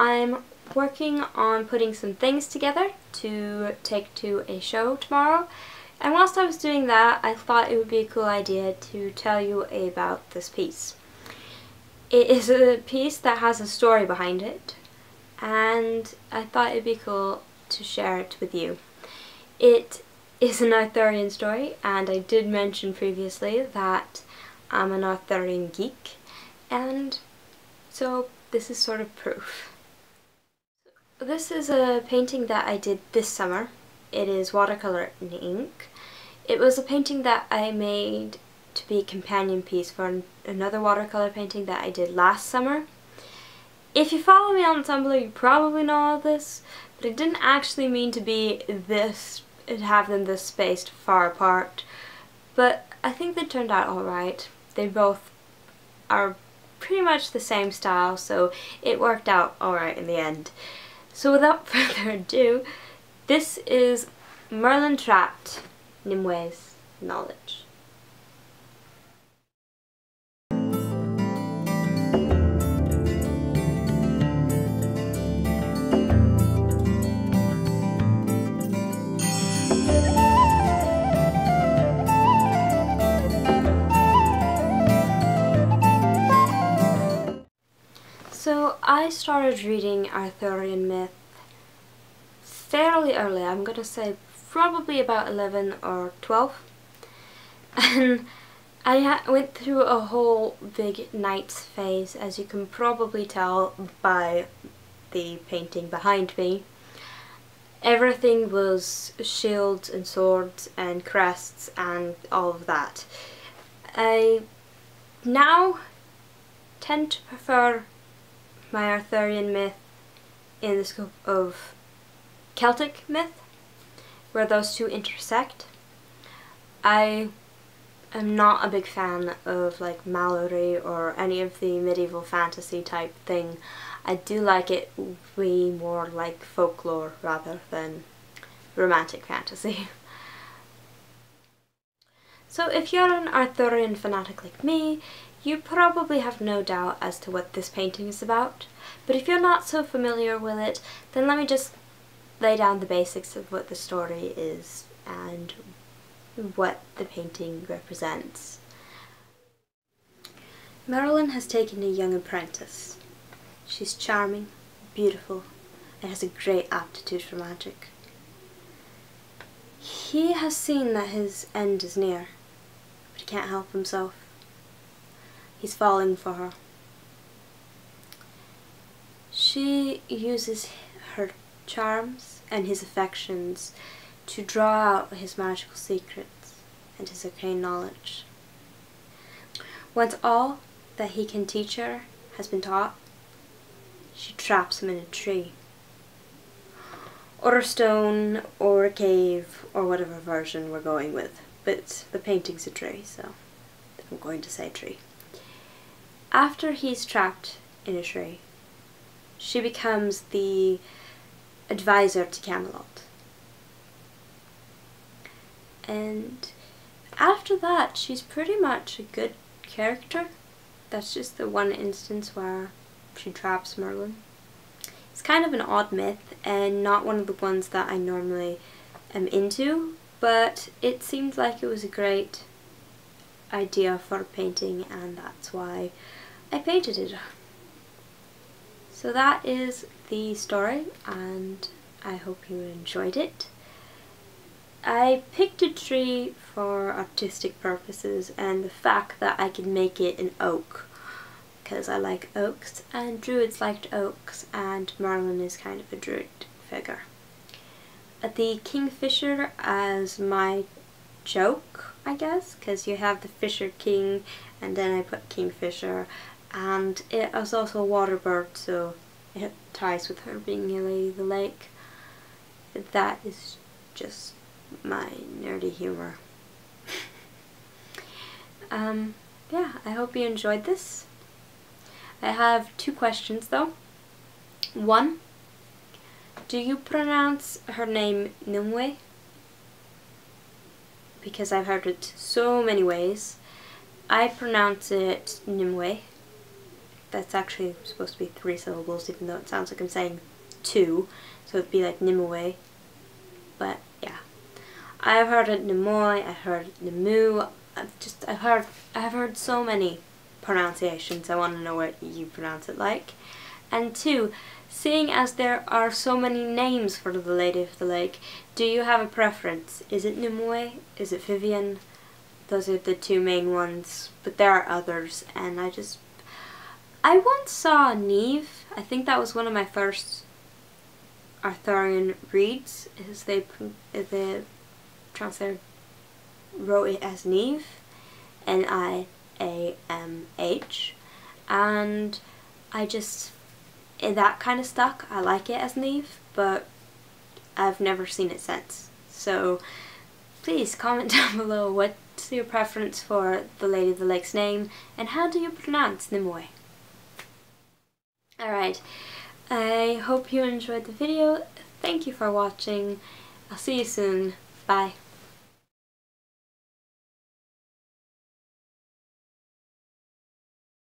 I'm working on putting some things together to take to a show tomorrow, and whilst I was doing that I thought it would be a cool idea to tell you about this piece. It is a piece that has a story behind it, and I thought it'd be cool to share it with you. It is an Arthurian story, and I did mention previously that I'm an Arthurian geek, and so this is sort of proof. This is a painting that I did this summer. It is watercolour and ink. It was a painting that I made to be a companion piece for another watercolour painting that I did last summer. If you follow me on Tumblr, you probably know all this, but it didn't actually mean to be this, have them this spaced far apart, but I think they turned out alright. They both are pretty much the same style, so it worked out alright in the end. So without further ado, this is Merlin Trapped, Nimue's Knowledge. So I started reading Arthurian myth fairly early. I'm gonna say probably about 11 or 12, and I went through a whole big knights phase, as you can probably tell by the painting behind me. Everything was shields and swords and crests and all of that. I now tend to prefer my Arthurian myth in the scope of Celtic myth, where those two intersect. I am not a big fan of like Mallory or any of the medieval fantasy type thing. I do like it way more like folklore rather than romantic fantasy. So if you're an Arthurian fanatic like me, you probably have no doubt as to what this painting is about, but if you're not so familiar with it, then let me just lay down the basics of what the story is and what the painting represents. Merlin has taken a young apprentice. She's charming, beautiful, and has a great aptitude for magic. He has seen that his end is near, but he can't help himself. He's falling for her. She uses her charms and his affections to draw out his magical secrets and his arcane knowledge. Once all that he can teach her has been taught, she traps him in a tree, or a stone, or a cave, or whatever version we're going with, but the painting's a tree, so I'm going to say tree. After he's trapped in a tree, she becomes the advisor to Camelot. And after that, she's pretty much a good character. That's just the one instance where she traps Merlin. It's kind of an odd myth and not one of the ones that I normally am into, but it seemed like it was a great idea for a painting, and that's why I painted it. So that is the story, and I hope you enjoyed it. I picked a tree for artistic purposes and the fact that I could make it an oak, because I like oaks and druids liked oaks, and Merlin is kind of a druid figure. The kingfisher as my joke, I guess, because you have the fisher king and then I put kingfisher, and it was also a water bird, so it ties with her being a lady of the lake. But that is just my nerdy humor. Yeah, I hope you enjoyed this. I have two questions though. One, do you pronounce her name Nimue? Because I've heard it so many ways. I pronounce it Nimue. that's actually supposed to be 3 syllables, even though it sounds like I'm saying 2, so it'd be like Nimue, but yeah. I've heard it Nimue, I've heard it Nimue, I've heard so many pronunciations. I want to know what you pronounce it like. And 2, seeing as there are so many names for the Lady of the Lake, do you have a preference? Is it Nimue? Is it Vivian? Those are the 2 main ones, but there are others, and I once saw Neve. I think that was one of my first Arthurian reads, is the translator wrote it as Neve, Niamh, and that kind of stuck. I like it as Neve, but I've never seen it since. So please comment down below what's your preference for the Lady of the Lake's name, and how do you pronounce Nimue? Alright, I hope you enjoyed the video. Thank you for watching. I'll see you soon. Bye.